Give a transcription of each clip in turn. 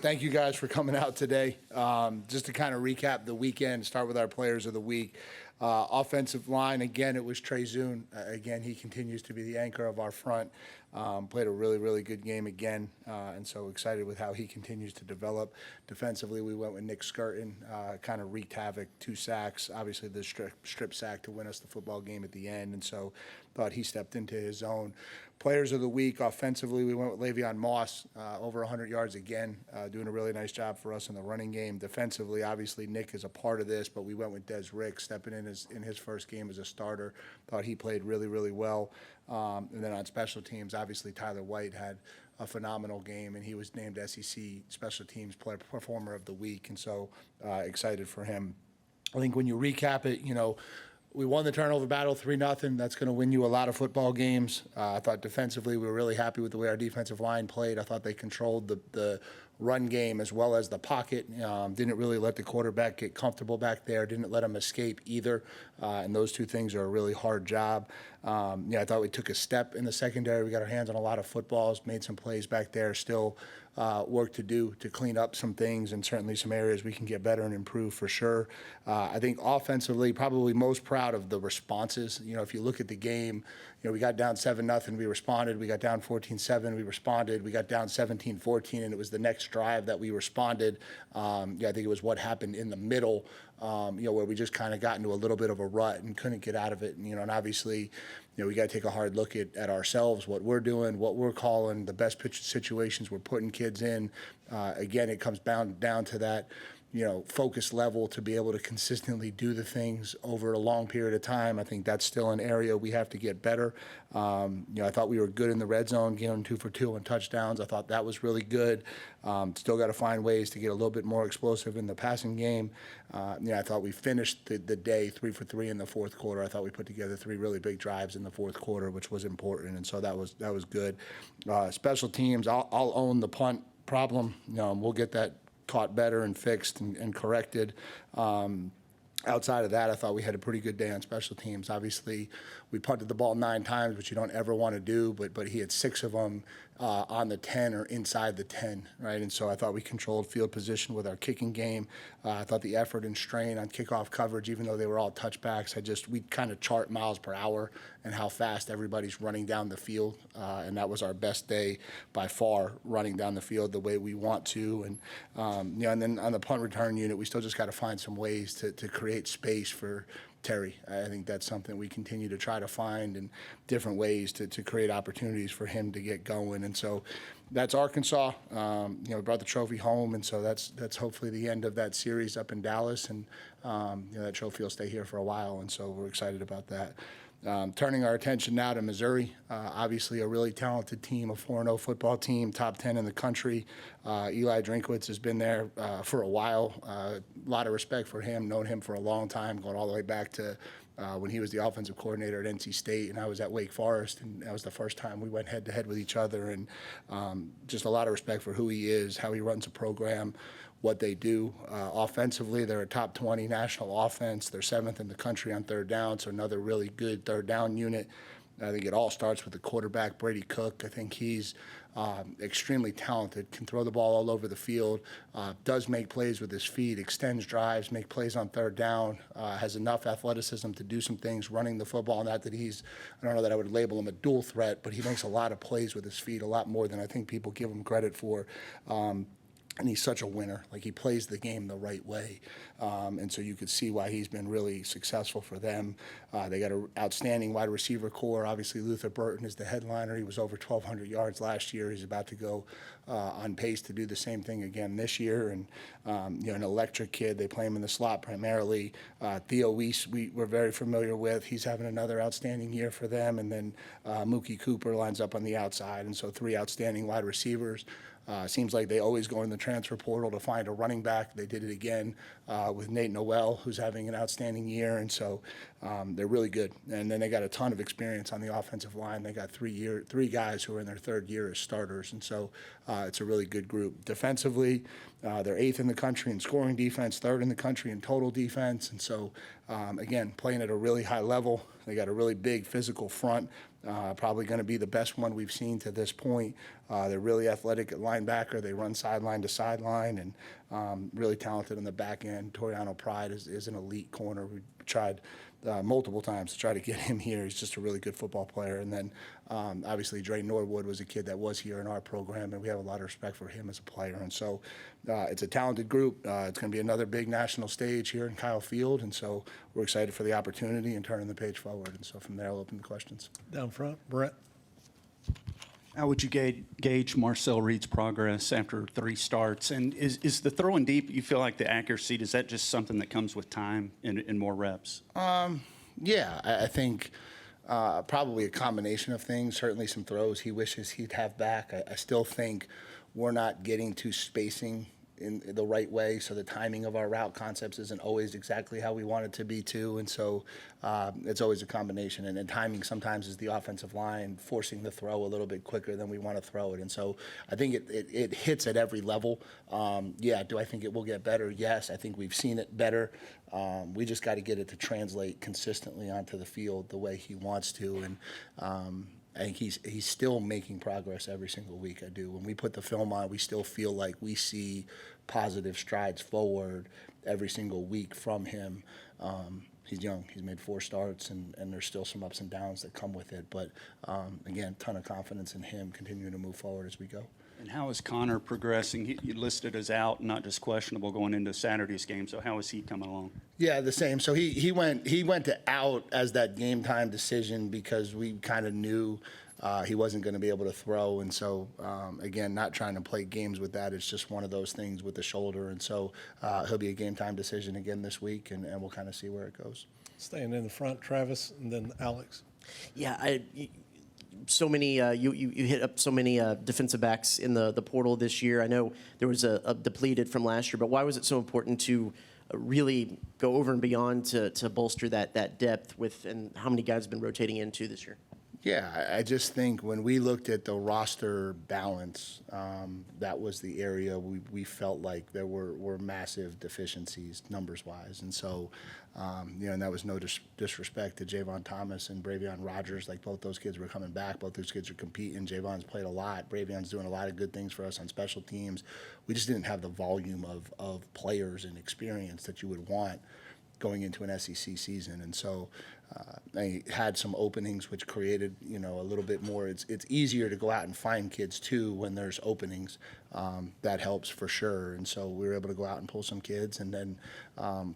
Thank you guys for coming out today. Just to kind of recap the weekend, start with our players of the week. Offensive line, again, it was Trey Zune. Again, he continues to be the anchor of our front. Played a really, really good game again, and so excited with how he continues to develop. Defensively, we went with Nick Skirton, kind of wreaked havoc, 2 sacks, obviously the strip sack to win us the football game at the end, and so thought he stepped into his own. Players of the week, offensively, we went with Le'Veon Moss, over 100 yards again, doing a really nice job for us in the running game. Defensively, obviously, Nick is a part of this, but we went with Des Rick, stepping in his first game as a starter. Thought he played really, really well. And then on special teams, obviously, Tyler White had a phenomenal game, and he was named SEC Special Teams Performer of the Week, and so excited for him. I think when you recap it, we won the turnover battle 3-0. That's going to win you a lot of football games. I thought defensively we were really happy with the way our defensive line played. I thought they controlled the run game as well as the pocket. Didn't really let the quarterback get comfortable back there. Didn't let him escape either. And those two things are a really hard job. I thought we took a step in the secondary. We got our hands on a lot of footballs, made some plays back there. Still work to do to clean up some things, and certainly some areas we can get better and improve for sure. I think offensively, probably most proud of the responses. If you look at the game, we got down 7-0, we responded. We got down 14-7, we responded. We got down 17-14, and it was the next drive that we responded. I think it was what happened in the middle, where we just kind of got into a little bit of a rut and couldn't get out of it. And obviously, we got to take a hard look at ourselves, what we're doing, what we're calling, the best pitch situations we're putting kids in. Again, it comes down to that, focus level to be able to consistently do the things over a long period of time. I think that's still an area we have to get better. I thought we were good in the red zone, getting 2 for 2 on touchdowns. I thought that was really good. Still got to find ways to get a little bit more explosive in the passing game. I thought we finished the day 3 for 3 in the fourth quarter. I thought we put together 3 really big drives in the fourth quarter, which was important, and so that was good. Special teams, I'll own the punt problem. We'll get that caught better and fixed and corrected. Outside of that, I thought we had a pretty good day on special teams. Obviously, we punted the ball 9 times, which you don't ever want to do, but he had 6 of them on the 10 or inside the 10, right? And so I thought we controlled field position with our kicking game. I thought the effort and strain on kickoff coverage, even though they were all touchbacks, we kind of chart miles per hour and how fast everybody's running down the field. And that was our best day by far, running down the field the way we want to. And then on the punt return unit, we still just got to find some ways to create space for Terry. I think that's something we continue to try to find in different ways to create opportunities for him to get going. And so that's Arkansas. We brought the trophy home, and so that's hopefully the end of that series up in Dallas. And that trophy will stay here for a while, and so we're excited about that. Turning our attention now to Missouri, obviously a really talented team, a 4-0 football team, top 10 in the country. Eli Drinkwitz has been there for a while. A lot of respect for him, known him for a long time, going all the way back to when he was the offensive coordinator at NC State, and I was at Wake Forest, and that was the first time we went head-to-head with each other, and just a lot of respect for who he is, how he runs a program, what they do. Offensively, they're a top 20 national offense. They're 7th in the country on third down, so another really good third down unit. I think it all starts with the quarterback, Brady Cook. I think he's extremely talented, can throw the ball all over the field, does make plays with his feet, extends drives, make plays on third down, has enough athleticism to do some things running the football. Not that I don't know that I would label him a dual threat, but he makes a lot of plays with his feet, a lot more than I think people give him credit for. And he's such a winner. Like, he plays the game the right way. And so you could see why he's been really successful for them. They got an outstanding wide receiver core. Obviously, Luther Burton is the headliner. He was over 1,200 yards last year. He's about to go on pace to do the same thing again this year. And, an electric kid. They play him in the slot primarily. Theo Weiss, we're very familiar with. He's having another outstanding year for them. And then Mookie Cooper lines up on the outside. And so 3 outstanding wide receivers. Seems like they always go in the transfer portal to find a running back. They did it again with Nate Noel, who's having an outstanding year, and so they're really good. And then they got a ton of experience on the offensive line. They got 3 guys who are in their 3rd year as starters, and so it's a really good group. Defensively, they're 8th in the country in scoring defense, 3rd in the country in total defense, and so again, playing at a really high level. They got a really big physical front. Probably going to be the best one we've seen to this point. They're really athletic at linebacker. They run sideline to sideline, and really talented on the back end. Toriano Pride is an elite corner. We tried multiple times to try to get him here. He's just a really good football player. And then obviously Dre Norwood was a kid that was here in our program, and we have a lot of respect for him as a player. And so it's a talented group. It's going to be another big national stage here in Kyle Field, and so we're excited for the opportunity and turning the page forward. And so from there, I'll open the questions. Down front, Brett. How would you gauge Marcel Reed's progress after 3 starts? And is the throwing deep, you feel like the accuracy, is that just something that comes with time and more reps? Yeah, I think probably a combination of things. Certainly some throws he wishes he'd have back. I still think we're not getting to spacing in the right way, so the timing of our route concepts isn't always exactly how we want it to be too, and so it's always a combination, and then timing sometimes is the offensive line forcing the throw a little bit quicker than we want to throw it, and so I think it hits at every level. Yeah, do I think it will get better? Yes, I think we've seen it better. We just got to get it to translate consistently onto the field the way he wants to, and I think he's still making progress every single week. I do. When we put the film on, we still feel like we see positive strides forward every single week from him. He's young. He's made 4 starts, and there's still some ups and downs that come with it. But, again, ton of confidence in him continuing to move forward as we go. And how is Connor progressing? You listed as out, not just questionable going into Saturday's game. So how is he coming along? Yeah, the same. So he went to out as that game time decision because we kind of knew he wasn't going to be able to throw. And so, again, not trying to play games with that. It's just one of those things with the shoulder. And so he'll be a game time decision again this week, and we'll kind of see where it goes. Staying in the front, Travis, and then Alex. Yeah, so many you hit up so many defensive backs in the portal this year. I know there was a depleted from last year, but why was it so important to really go over and beyond to bolster that depth with, and how many guys have been rotating into this year? Yeah, I just think when we looked at the roster balance, that was the area we felt like there were massive deficiencies numbers-wise. And so, and that was no disrespect to Javon Thomas and Bravion Rogers. Like, both those kids were coming back. Both those kids are competing. Javon's played a lot. Bravion's doing a lot of good things for us on special teams. We just didn't have the volume of players and experience that you would want going into an SEC season. And so I had some openings which created, a little bit more. It's easier to go out and find kids too when there's openings. That helps for sure. And so we were able to go out and pull some kids and then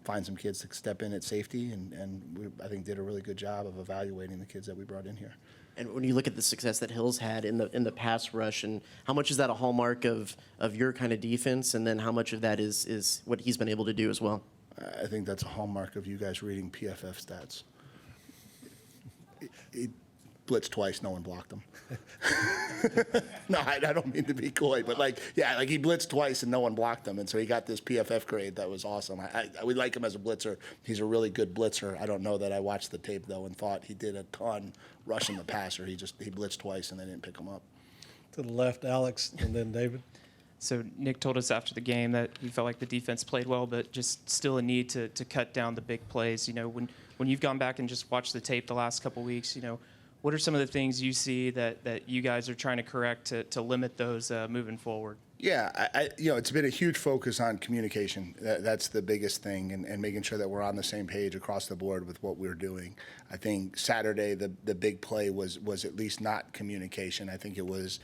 find some kids to step in at safety. And we, I think, did a really good job of evaluating the kids that we brought in here. And when you look at the success that Hill's had in the pass rush, and how much is that a hallmark of your kind of defense, and then how much of that is what he's been able to do as well? I think that's a hallmark of you guys reading PFF stats. He blitzed twice, no one blocked him. No, I don't mean to be coy, but he blitzed twice and no one blocked him, and so he got this PFF grade that was awesome. I would like him as a blitzer. He's a really good blitzer. I don't know that I watched the tape though and thought he did a ton rushing the passer. He blitzed twice and they didn't pick him up. To the left, Alex, and then David. So Nick told us after the game that he felt like the defense played well, but just still a need to cut down the big plays. When you've gone back and just watched the tape the last couple weeks, what are some of the things you see that you guys are trying to correct to limit those moving forward? Yeah, it's been a huge focus on communication. That's the biggest thing, and making sure that we're on the same page across the board with what we're doing. I think Saturday the big play was at least not communication. I think it was,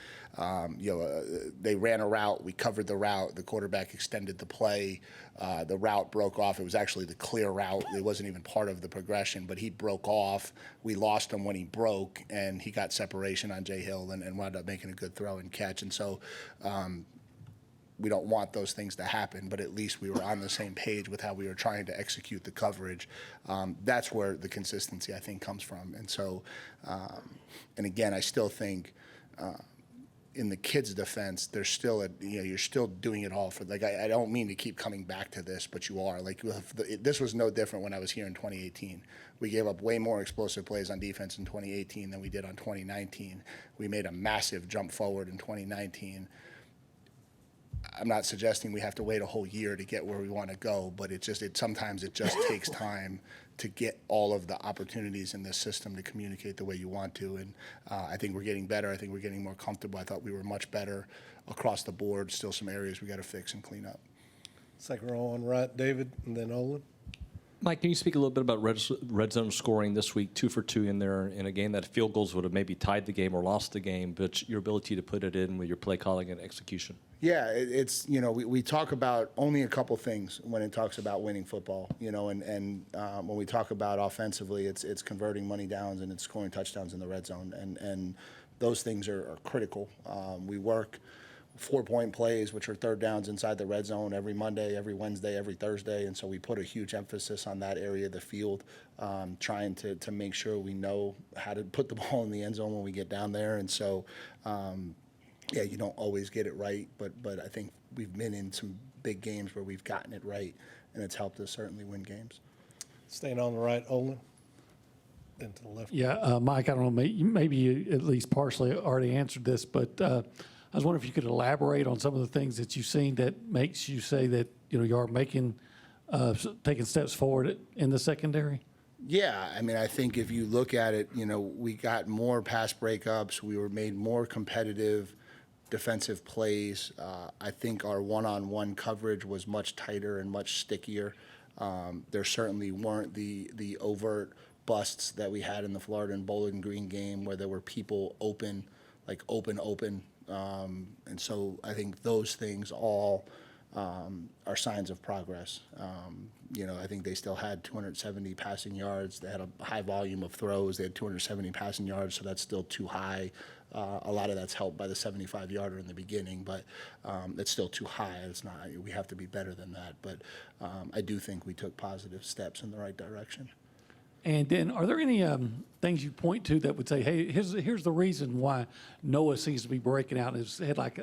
they ran a route, we covered the route, the quarterback extended the play, the route broke off. It was actually the clear route. It wasn't even part of the progression, but he broke off. We lost him when he broke, and he got separation on Jay Hill and wound up making a good throw and catch. And so, we don't want those things to happen, but at least we were on the same page with how we were trying to execute the coverage. That's where the consistency, I think, comes from. And so, and again, I still think in the kids' defense, there's still you're still doing it all for, I don't mean to keep coming back to this, but you are. This was no different when I was here in 2018. We gave up way more explosive plays on defense in 2018 than we did on 2019. We made a massive jump forward in 2019. I'm not suggesting we have to wait a whole year to get where we want to go, but sometimes it just takes time to get all of the opportunities in this system to communicate the way you want to. And I think we're getting better. I think we're getting more comfortable. I thought we were much better across the board. Still some areas we got to fix and clean up. Second row on right, David, and then Olin. Mike, can you speak a little bit about red zone scoring this week, 2 for 2 in there in a game that field goals would have maybe tied the game or lost the game, but your ability to put it in with your play calling and execution? Yeah, it's, we talk about only a couple things when it talks about winning football, and when we talk about offensively, it's converting money downs and it's scoring touchdowns in the red zone, and those things are critical. We work 4-point plays, which are third downs inside the red zone every Monday, every Wednesday, every Thursday. And so we put a huge emphasis on that area of the field, trying to make sure we know how to put the ball in the end zone when we get down there. And so, yeah, you don't always get it right, but I think we've been in some big games where we've gotten it right, and it's helped us certainly win games. Staying on the right, Olin. Then to the left. Yeah, Mike, I don't know, maybe you at least partially already answered this, but I was wondering if you could elaborate on some of the things that you've seen that makes you say that, you are making, taking steps forward in the secondary? Yeah, I mean, I think if you look at it, we got more pass breakups. We were made more competitive defensive plays. I think our one-on-one coverage was much tighter and much stickier. There certainly weren't the overt busts that we had in the Florida and Bowling Green game where there were people open. And so I think those things all are signs of progress. I think they still had 270 passing yards. They had a high volume of throws. They had 270 passing yards, so that's still too high. A lot of that's helped by the 75-yarder in the beginning, but it's still too high. It's not. We have to be better than that. But I do think we took positive steps in the right direction. And then are there any things you point to that would say, hey, here's the reason why Noah seems to be breaking out? He's had like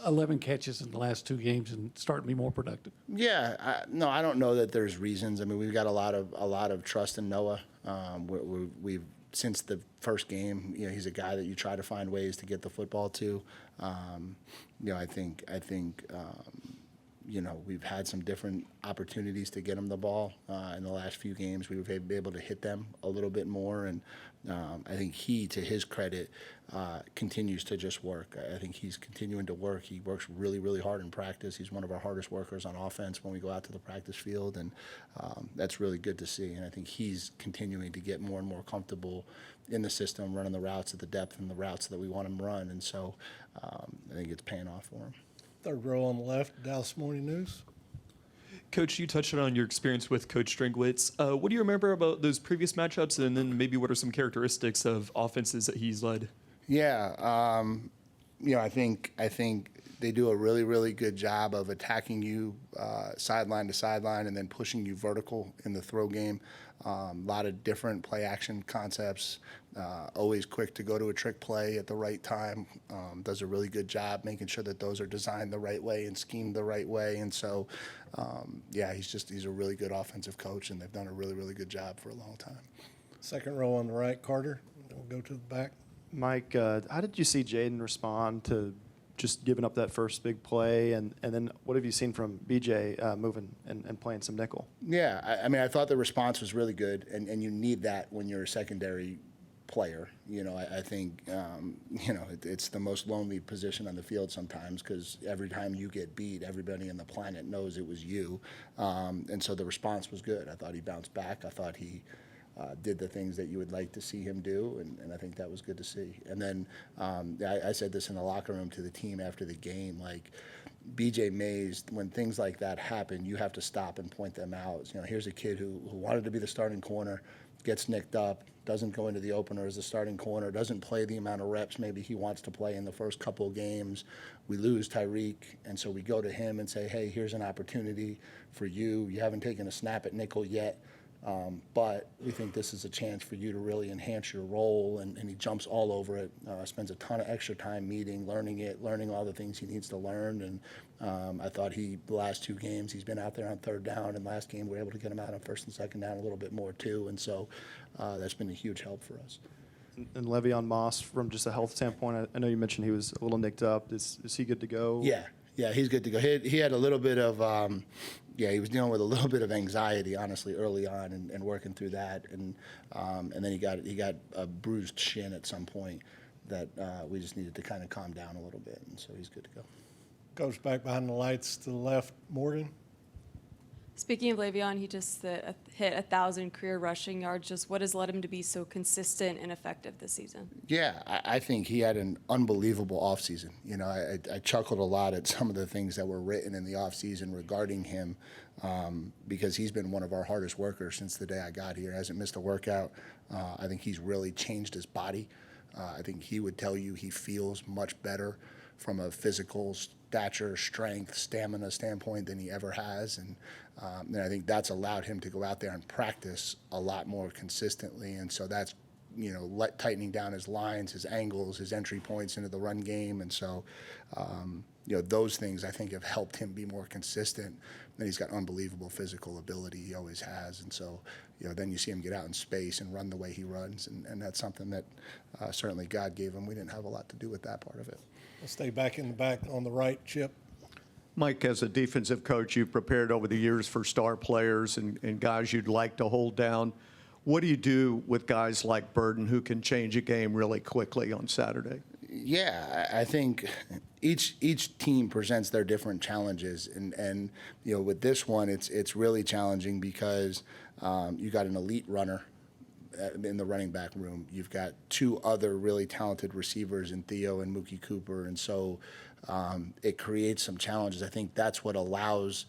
11 catches in the last 2 games and starting to be more productive. Yeah, no, I don't know that there's reasons. I mean, we've got a lot of trust in Noah. We've since the first game, he's a guy that you try to find ways to get the football to. I think we've had some different opportunities to get him the ball in the last few games. We've been able to hit them a little bit more, and I think he, to his credit, continues to just work. I think he's continuing to work. He works really, really hard in practice. He's one of our hardest workers on offense when we go out to the practice field, and that's really good to see. And I think he's continuing to get more and more comfortable in the system, running the routes at the depth and the routes that we want him to run. And so I think it's paying off for him. Third row on the left, Dallas Morning News. Coach, you touched on your experience with Coach Stringwitz. What do you remember about those previous matchups, and then maybe what are some characteristics of offenses that he's led? Yeah, I think they do a really, really good job of attacking you sideline to sideline and then pushing you vertical in the throw game. A lot of different play action concepts. Always quick to go to a trick play at the right time. Does a really good job making sure that those are designed the right way and schemed the right way. And so, he's a really good offensive coach, and they've done a really, really good job for a long time. Second row on the right, Carter. Then we'll go to the back. Mike, how did you see Jaden respond to just giving up that first big play? And then what have you seen from BJ moving and playing some nickel? Yeah, I thought the response was really good, and you need that when you're a secondary player. I think, it's the most lonely position on the field sometimes because every time you get beat, everybody on the planet knows it was you. And so the response was good. I thought he bounced back. I thought he did the things that you would like to see him do, and I think that was good to see. And then I said this in the locker room to the team after the game, like BJ Mays, when things like that happen, you have to stop and point them out. Here's a kid who wanted to be the starting corner, gets nicked up, doesn't go into the opener as the starting corner, doesn't play the amount of reps maybe he wants to play in the first couple of games. We lose Tyreek, and so we go to him and say, hey, here's an opportunity for you. You haven't taken a snap at nickel yet. But we think this is a chance for you to really enhance your role, and he jumps all over it, spends a ton of extra time learning all the things he needs to learn, and I thought the last 2 games, he's been out there on third down, and last game we were able to get him out on first and second down a little bit more too, and so that's been a huge help for us. And Le'Veon Moss, from just a health standpoint, I know you mentioned he was a little nicked up. Is he good to go? Yeah, Yeah, he's good to go. He had a little bit of, he was dealing with a little bit of anxiety, honestly, early on, and working through that, and then he got a bruised shin at some point that we just needed to kind of calm down a little bit, and so he's good to go. Coach, back behind the lights to the left, Morgan. Speaking of Le'Veon, he just hit 1,000 career rushing yards. Just what has led him to be so consistent and effective this season? Yeah, I think he had an unbelievable offseason. You know, I chuckled a lot at some of the things that were written in the offseason regarding him because he's been one of our hardest workers since the day I got here. Hasn't missed a workout. I think he's really changed his body. I think he would tell you he feels much better from a physical stature, strength, stamina standpoint than he ever has. And I think that's allowed him to go out there and practice a lot more consistently. And so that's, tightening down his lines, his angles, his entry points into the run game. And so, those things I think have helped him be more consistent. And he's got unbelievable physical ability. He always has. And so, then you see him get out in space and run the way he runs. And that's something that certainly God gave him. We didn't have a lot to do with that part of it. Let's stay back in the back on the right, Chip. Mike, as a defensive coach, you've prepared over the years for star players and guys you'd like to hold down. What do you do with guys like Burden who can change a game really quickly on Saturday? Yeah, I think each team presents their different challenges, and with this one, it's really challenging because you got an elite runner in the running back room. You've got two other really talented receivers in Theo and Mookie Cooper, and so it creates some challenges. I think that's what allows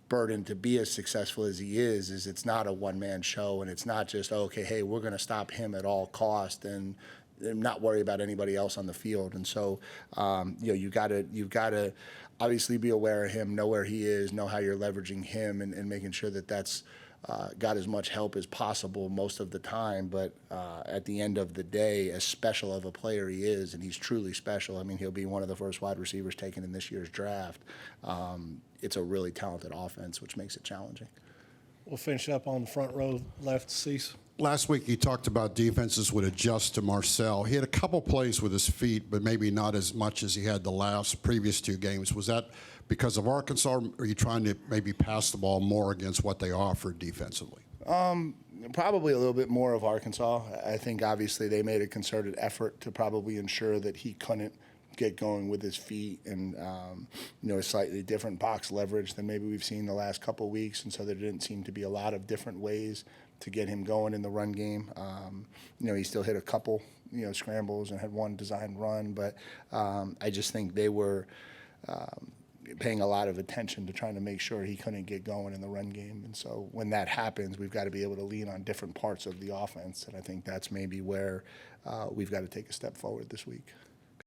Burden to be as successful as he is it's not a one-man show, and it's not just, okay, hey, we're going to stop him at all cost and not worry about anybody else on the field. And so, you've got to obviously be aware of him, know where he is, know how you're leveraging him, and making sure that that's got as much help as possible most of the time. But at the end of the day, as special of a player he is, and he's truly special, I mean, he'll be one of the first wide receivers taken in this year's draft. It's a really talented offense, which makes it challenging. We'll finish up on the front row left, Cease. Last week, you talked about defenses would adjust to Marcel. He had a couple plays with his feet, but maybe not as much as he had the previous two games. Was that because of Arkansas, or are you trying to maybe pass the ball more against what they offered defensively? Probably a little bit more of Arkansas. I think obviously they made a concerted effort to probably ensure that he couldn't get going with his feet, and a slightly different box leverage than maybe we've seen the last couple of weeks, and so there didn't seem to be a lot of different ways to get him going in the run game. He still hit a couple scrambles and had one designed run, but I just think they were paying a lot of attention to trying to make sure he couldn't get going in the run game. And so when that happens, we've got to be able to lean on different parts of the offense, and I think that's maybe where we've got to take a step forward this week.